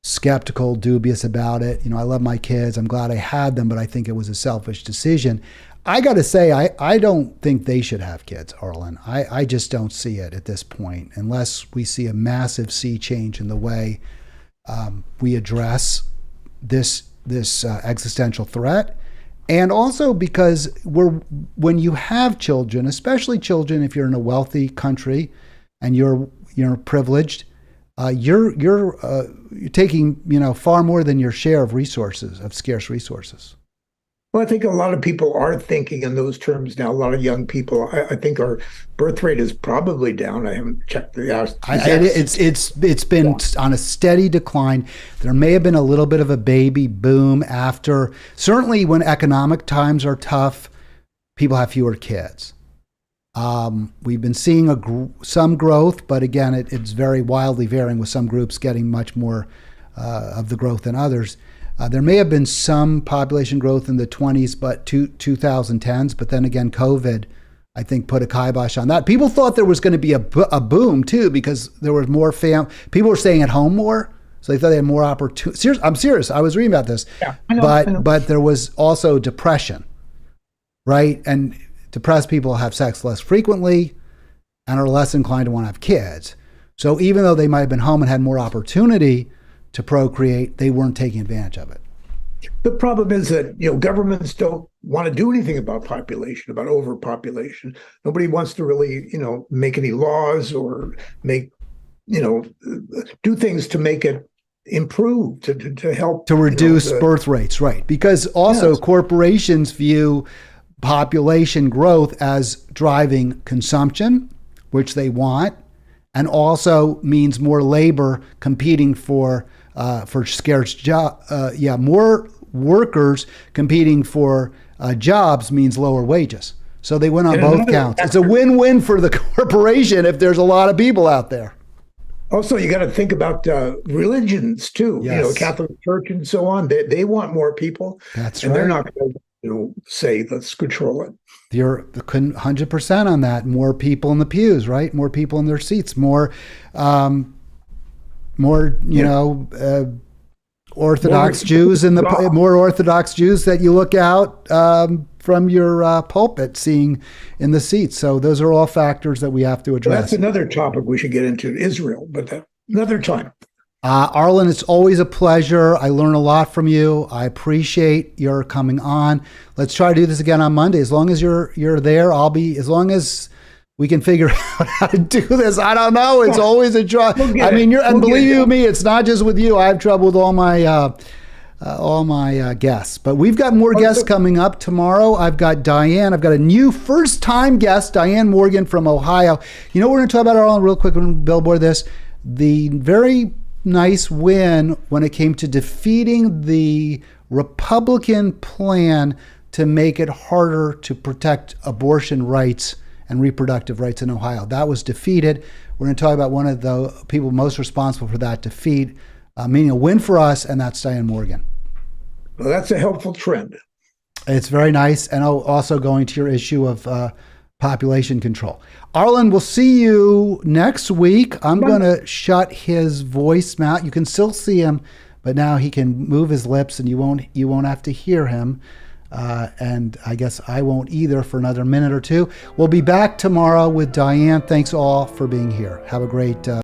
skeptical, dubious about it. I love my kids. I'm glad I had them, but I think it was a selfish decision. I got to say, I don't think they should have kids, Arlen. I just don't see it at this point, unless we see a massive sea change in the way we address this existential threat. And also because when you have children, especially children, if you're in a wealthy country and you're privileged, you're taking far more than your share of resources, of scarce resources. Well, I think a lot of people are thinking in those terms now. A lot of young people. I think our birth rate is probably down. I haven't checked the It's been on a steady decline. There may have been a little bit of a baby boom after. Certainly, when economic times are tough, people have fewer kids. We've been seeing some growth, but again, it's very wildly varying, with some groups getting much more of the growth than others. There may have been some population growth in the 20s, but 2010s, but then again, COVID, I think, put a kibosh on that. People thought there was going to be a boom too, because there were more people were staying at home more, so they thought they had more opportunity. I'm serious. I was reading about this, yeah, I know. But there was also depression, right? And depressed people have sex less frequently and are less inclined to want to have kids. So even though they might have been home and had more opportunity to procreate, they weren't taking advantage of it. The problem is that governments don't want to do anything about population, about overpopulation. Nobody wants to really make any laws or make do things to make it improve, to help to reduce birth rates, right? Because also corporations view population growth as driving consumption, which they want, and also means more labor competing for scarce jobs. More workers competing for jobs means lower wages. So they win on both counts. It's a win-win for the corporation if there's a lot of people out there. Also, you got to think about religions too. Yes. Catholic Church and so on. They want more people. That's and right. They're not going to say let's control it. You're 100% on that. More people in the pews, right? More people in their seats. More Orthodox Jews in the more Orthodox Jews that you look out from your pulpit seeing in the seats. So those are all factors that we have to address. Well, that's another topic we should get into, Israel, but another time. Arlen, it's always a pleasure. I learn a lot from you. I appreciate your coming on. Let's try to do this again on Monday. As long as you're there, I'll be. As long as we can figure out how to do this. I don't know. It's always a try. Believe you me, it's not just with you. I have trouble with all my guests. But we've got more guests coming up tomorrow. I've got Diane. I've got a new first-time guest, Diane Morgan from Ohio. We're going to talk about Arlen real quick when we billboard this. The very nice win when it came to defeating the Republican plan to make it harder to protect abortion rights and reproductive rights in Ohio. That was defeated. We're going to talk about one of the people most responsible for that defeat, meaning a win for us, and that's Diane Morgan. Well, that's a helpful trend. It's very nice. And also going to your issue of population control. Arlen, we'll see you next week. I'm going to shut his voicemail. You can still see him, but now he can move his lips and you won't have to hear him. And I guess I won't either for another minute or two. We'll be back tomorrow with Diane. Thanks all for being here. Have a great